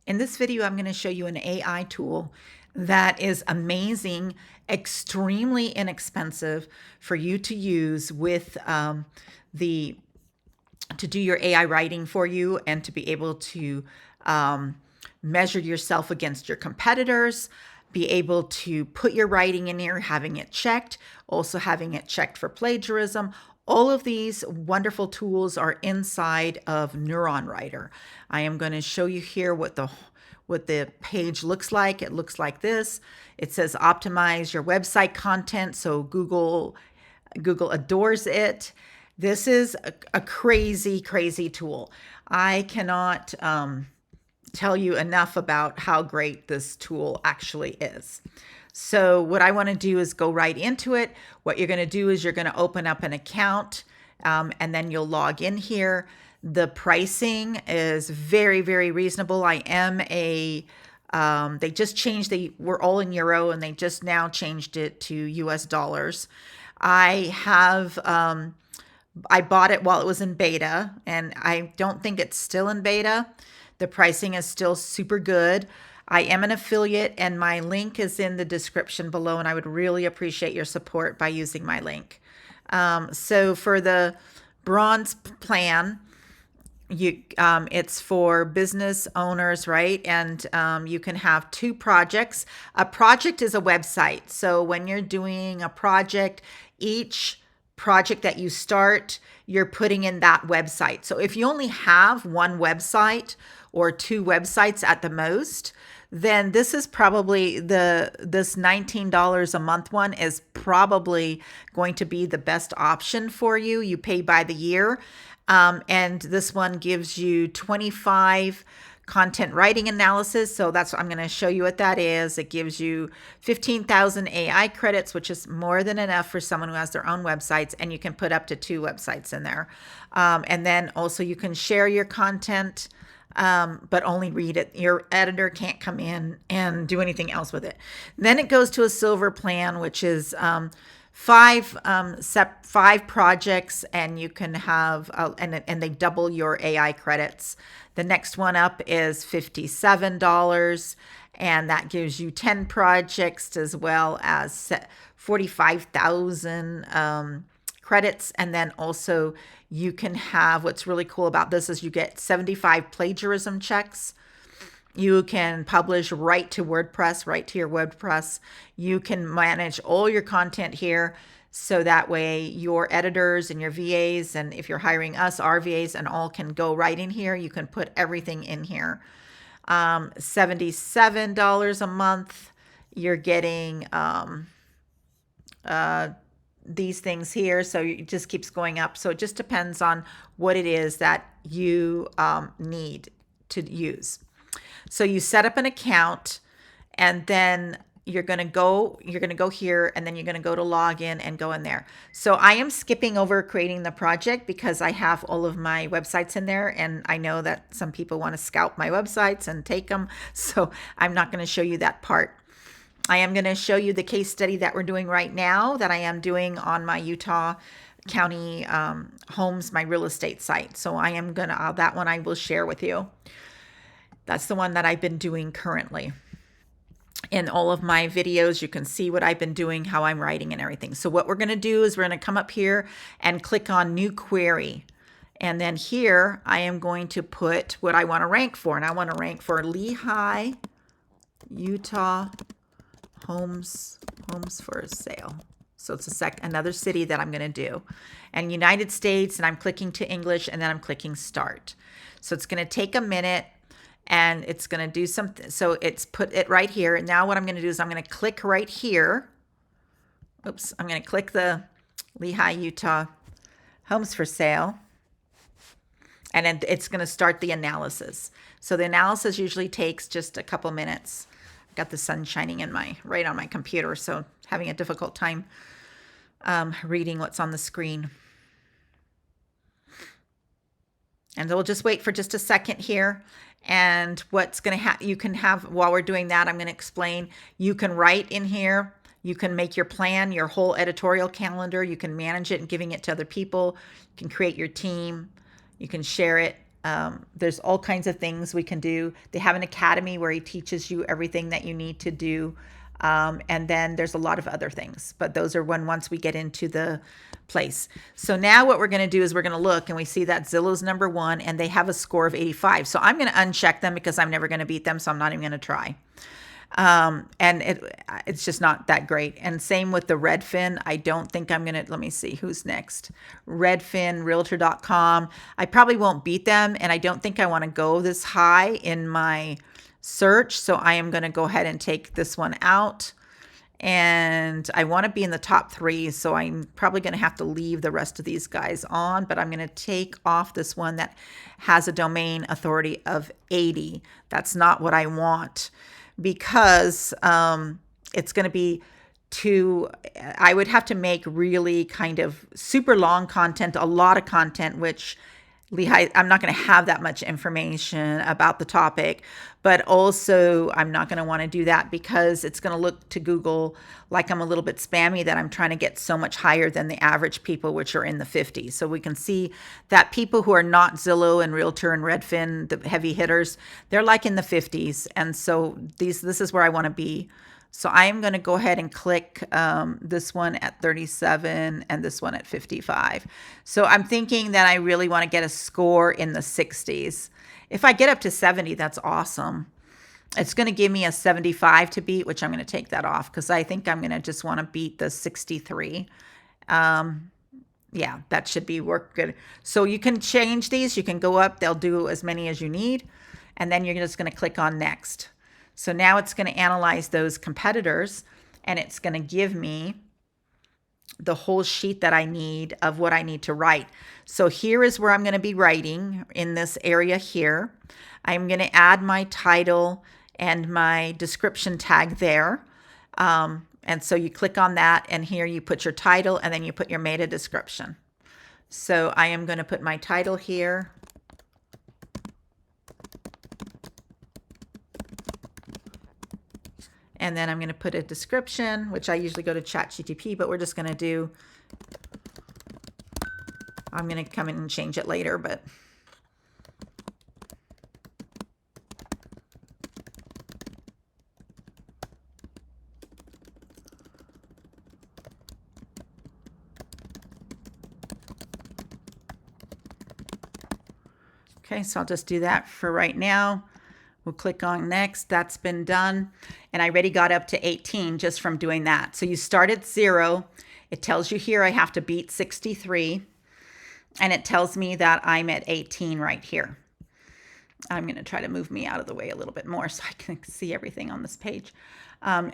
In this video, I'm going to show you an AI tool that is amazing, extremely inexpensive for you to use with to do your AI writing for you and to be able to measure yourself against your competitors, be able to put your writing in here, having it checked, also having it checked for plagiarism. All of these wonderful tools are inside of Neuronwriter. I am going to show you here what the page looks like. It looks like this. It says optimize your website content, so Google adores it. This is a crazy, crazy tool. I cannot tell you enough about how great this tool actually is. So what I want to do is go right into it. What you're going to do is you're going to open up an account and then you'll log in here. The pricing is very, very reasonable. They just changed, we're all in euro and they just now changed it to US dollars. I bought it while it was in beta, and I don't think it's still in beta. The pricing is still super good. I am an affiliate, and my link is in the description below, and I would really appreciate your support by using my link. So for the bronze plan, it's for business owners, right? And you can have 2 projects. A project is a website. So when you're doing a project, each project that you start, you're putting in that website. So if you only have 1 website or 2 websites at the most, then this is probably this $19 a month one is probably going to be the best option for you. You pay by the year. And this one gives you 25 content writing analysis. So that's what I'm going to show you what that is. It gives you 15,000 AI credits, which is more than enough for someone who has their own websites, and you can put up to 2 websites in there. And then also you can share your content, but only read it. Your editor can't come in and do anything else with it. Then it goes to a silver plan, which is 5 projects, and you can have and they double your AI credits. The next one up is $57, and that gives you 10 projects as well as 45,000 credits. And then also you can have, what's really cool about this is you get 75 plagiarism checks. You can publish right to WordPress, right to your WordPress. You can manage all your content here. So that way your editors and your VAs, and if you're hiring us, our VAs, and all can go right in here. You can put everything in here. $77 a month. You're getting these things here. So it just keeps going up. So it just depends on what it is that you need to use. So you set up an account, and then you're going to go here, and then you're going to go to login and go in there. So I am skipping over creating the project because I have all of my websites in there, and I know that some people want to scalp my websites and take them. So I'm not going to show you that part. I am going to show you the case study that we're doing right now that I am doing on my Utah County Homes, my real estate site. So I am going to, that one I will share with you. That's the one that I've been doing currently. In all of my videos, you can see what I've been doing, how I'm writing and everything. So what we're going to do is we're going to come up here and click on new query. And then here I am going to put what I want to rank for. And I want to rank for Lehigh, Utah homes for sale. So it's another city that I'm going to do. And United States, and I'm clicking to English, and then I'm clicking start. So it's going to take a minute. And it's going to do something. So it's put it right here. And now what I'm going to do is I'm going to click right here. Oops, I'm going to click the Lehigh, Utah homes for sale. And then it's going to start the analysis. So the analysis usually takes just a couple minutes. I've got the sun shining right on my computer, so having a difficult time reading what's on the screen. And we'll just wait for just a second here. And what's going to happen, you can have, while we're doing that, I'm going to explain, you can write in here, you can make your plan, your whole editorial calendar, you can manage it and giving it to other people, you can create your team, you can share it, There's all kinds of things we can do. They have an academy where he teaches you everything that you need to do. And then there's a lot of other things, but those are once we get into the place. So now what we're going to do is we're going to look and we see that Zillow's #1 and they have a score of 85. So I'm going to uncheck them because I'm never going to beat them. So I'm not even going to try. And it's just not that great. And same with the Redfin. I don't think I'm going to, let me see who's next. Redfin, realtor.com. I probably won't beat them. And I don't think I want to go this high in my search. So I am going to go ahead and take this one out. And I want to be in the top 3. So I'm probably going to have to leave the rest of these guys on, but I'm going to take off this one that has a domain authority of 80. That's not what I want, because it's going to be I would have to make really kind of super long content, a lot of content, which Lehigh, I'm not going to have that much information about the topic, but also I'm not going to want to do that because it's going to look to Google like I'm a little bit spammy, that I'm trying to get so much higher than the average people, which are in the 50s. So we can see that people who are not Zillow and Realtor and Redfin, the heavy hitters, they're like in the 50s. And so this is where I want to be. So I am going to go ahead and click this one at 37 and this one at 55. So I'm thinking that I really want to get a score in the 60s. If I get up to 70, that's awesome. It's going to give me a 75 to beat, which I'm going to take that off because I think I'm going to just want to beat the 63. Yeah, that should work good. So you can change these. You can go up. They'll do as many as you need. And then you're just going to click on next. So now it's going to analyze those competitors and it's going to give me the whole sheet that I need of what I need to write. So here is where I'm going to be writing in this area here. I'm going to add my title and my description tag there. And so you click on that and here you put your title and then you put your meta description. So I am going to put my title here. And then I'm going to put a description, which I usually go to ChatGPT, but we're just going to do, I'm going to come in and change it later, but okay, so I'll just do that for right now. We'll click on next. That's been done. And I already got up to 18 just from doing that. So you start at 0. It tells you here I have to beat 63. And it tells me that I'm at 18 right here. I'm going to try to move me out of the way a little bit more so I can see everything on this page.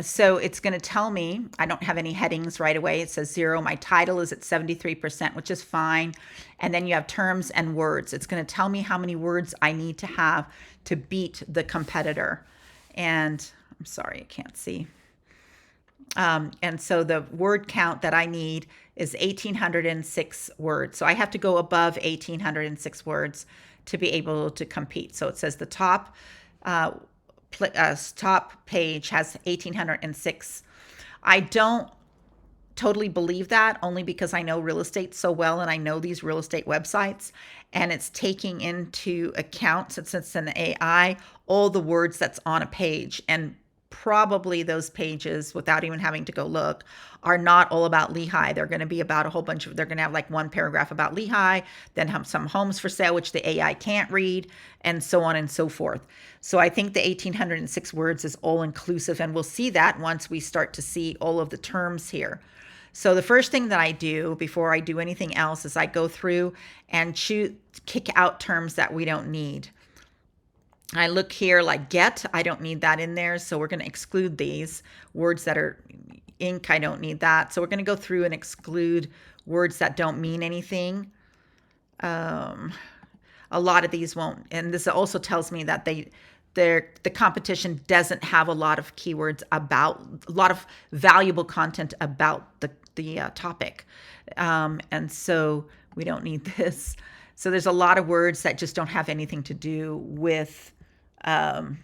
So it's going to tell me, I don't have any headings right away. It says 0. My title is at 73%, which is fine. And then you have terms and words. It's going to tell me how many words I need to have to beat the competitor. And I'm sorry, I can't see. And so the word count that I need is 1,806 words. So I have to go above 1,806 words to be able to compete. So it says the top page has 1,806. I don't totally believe that, only because I know real estate so well and I know these real estate websites, and it's taking into account, since it's an AI, all the words that's on a page. And probably those pages, without even having to go look, are not all about Lehigh. They're going to be about a whole bunch of, they're going to have like one paragraph about Lehigh, then have some homes for sale, which the AI can't read, and so on and so forth. So I think the 1,806 words is all inclusive, and we'll see that once we start to see all of the terms here. So the first thing that I do before I do anything else is I go through and kick out terms that we don't need. I look here like get, I don't need that in there. So we're going to exclude these words that are ink. I don't need that. So we're going to go through and exclude words that don't mean anything. A lot of these won't. And this also tells me that the competition doesn't have a lot of keywords about, a lot of valuable content about the topic. And so we don't need this. So there's a lot of words that just don't have anything to do with the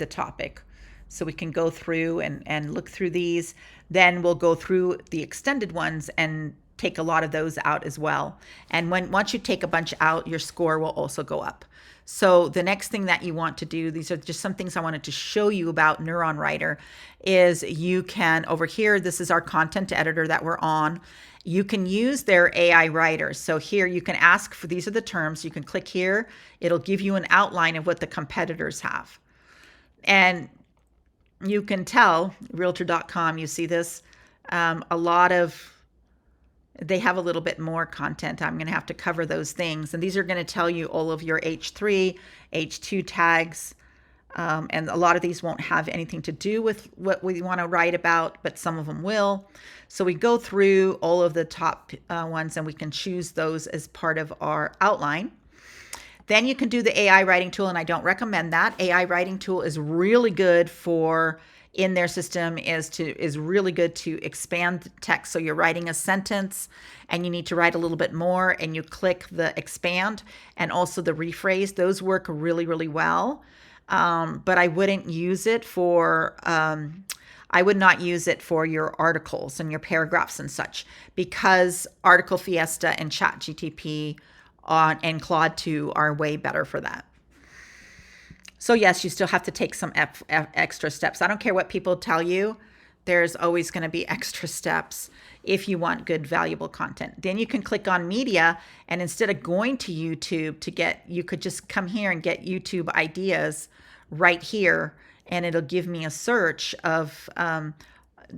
topic. So we can go through and look through these. Then we'll go through the extended ones and take a lot of those out as well. And once you take a bunch out, your score will also go up. So the next thing that you want to do, these are just some things I wanted to show you about Neuronwriter, is you can, over here, this is our content editor that we're on. You can use their AI writers. So here you can ask for, these are the terms. You can click here. It'll give you an outline of what the competitors have. And you can tell, realtor.com, you see this, they have a little bit more content. I'm going to have to cover those things. And these are going to tell you all of your H3, H2 tags. And a lot of these won't have anything to do with what we want to write about, but some of them will. So we go through all of the top ones, and we can choose those as part of our outline. Then you can do the AI writing tool, and I don't recommend that. AI writing tool is really good for, in their system, is really good to expand text. So you're writing a sentence and you need to write a little bit more, and you click the expand and also the rephrase. Those work really, really well. But I wouldn't use it for, I would not use it for your articles and your paragraphs and such, because Article Fiesta and ChatGPT and Claude 2 are way better for that. So yes, you still have to take some extra steps. I don't care what people tell you. There's always going to be extra steps if you want good, valuable content. Then you can click on media, and instead of going to YouTube you could just come here and get YouTube ideas right here, and it'll give me a search of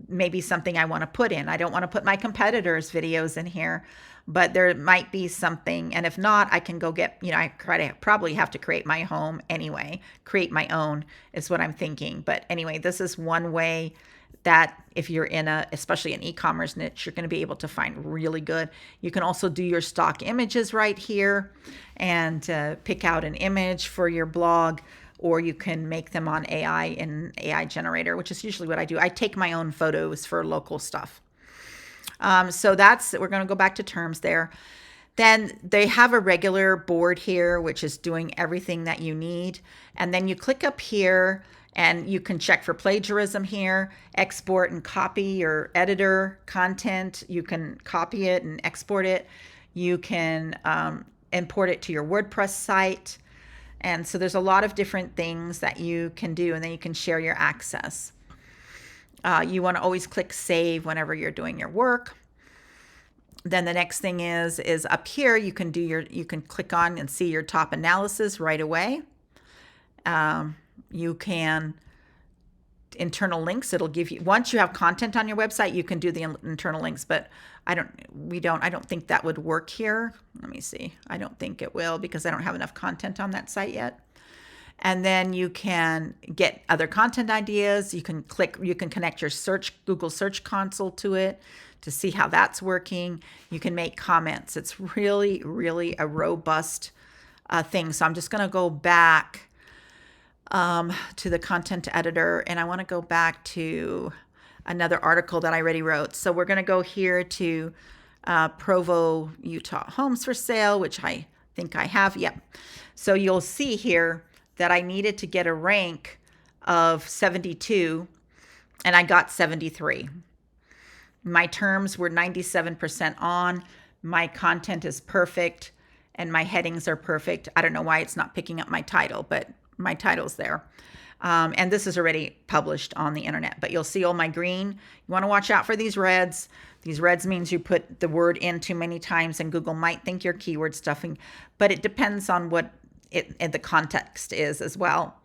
maybe something I want to put in. I don't want to put my competitors' videos in here, but there might be something. And if not, I can go get, I probably have to create my home anyway. Create my own is what I'm thinking. But anyway, this is one way that if you're in especially an e-commerce niche, you're going to be able to find really good. You can also do your stock images right here and pick out an image for your blog, or you can make them on AI in AI generator, which is usually what I do. I take my own photos for local stuff. So we're going to go back to terms there. Then they have a regular board here, which is doing everything that you need. And then you click up here and you can check for plagiarism here, export and copy your editor content. You can copy it and export it. You can import it to your WordPress site. And so there's a lot of different things that you can do, and then you can share your access. You want to always click save whenever you're doing your work. Then the next thing is up here, you can click on and see your top analysis right away. You can internal links. It'll give you, once you have content on your website, you can do the internal links, but I don't think that would work here. Let me see. I don't think it will, because I don't have enough content on that site yet. And then you can get other content ideas. You can connect your Google Search Console to it to see how that's working. You can make comments. It's really, really a robust thing. So I'm just going to go back to the content editor, and I want to go back to another article that I already wrote. So we're going to go here to Provo, Utah homes for sale, which I think I have. Yep. So you'll see here that I needed to get a rank of 72, and I got 73. My terms were 97% on. My content is perfect, and my headings are perfect. I don't know why it's not picking up my title, but my title's there. And this is already published on the internet, but you'll see all my green. You want to watch out for these reds. These reds means you put the word in too many times, and Google might think you're keyword stuffing, but it depends on what the context is as well.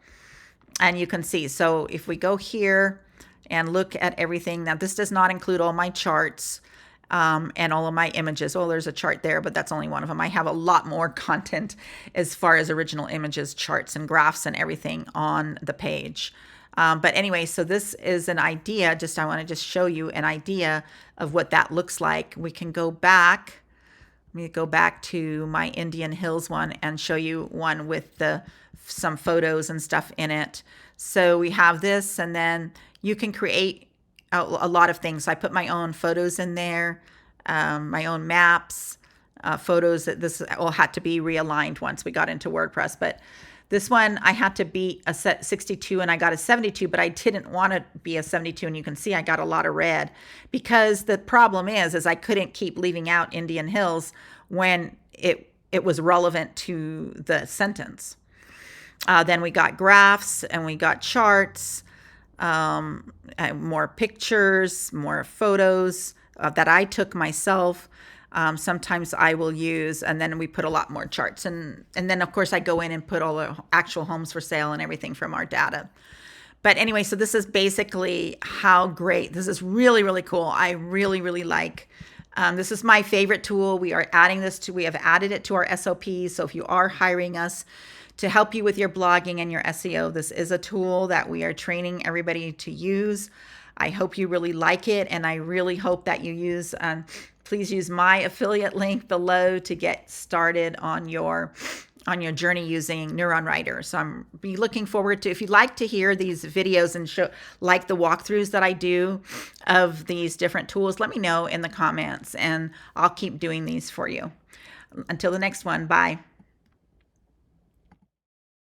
And you can see, so if we go here and look at everything, now this does not include all my charts and all of my images. Oh, there's a chart there, but that's only one of them. I have a lot more content as far as original images, charts, and graphs and everything on the page. But anyway, so this is an idea. I want to just show you an idea of what that looks like. We can go back. Let me go back to my Indian Hills one and show you one with some photos and stuff in it. So we have this, and then you can create a lot of things. So I put my own photos in there, my own maps, photos. That this all had to be realigned once we got into WordPress, but This one I had to beat a 62 and I got a 72, but I didn't want to be a 72. And you can see I got a lot of red because the problem is I couldn't keep leaving out Indian Hills when it was relevant to the sentence. Then we got graphs and we got charts, more pictures, more photos that I took myself. Sometimes I will use, and then we put a lot more charts. And then, of course, I go in and put all the actual homes for sale and everything from our data. But anyway, so this is basically how great. This is really, really cool. I really, really like. This is my favorite tool. We have added it to our SOPs. So if you are hiring us to help you with your blogging and your SEO, this is a tool that we are training everybody to use. I hope you really like it, and I really hope that you use, please use my affiliate link below to get started on your journey using Neuronwriter. So I'm be looking forward to, if you'd like to hear these videos and show like the walkthroughs that I do of these different tools, let me know in the comments and I'll keep doing these for you. Until the next one, bye.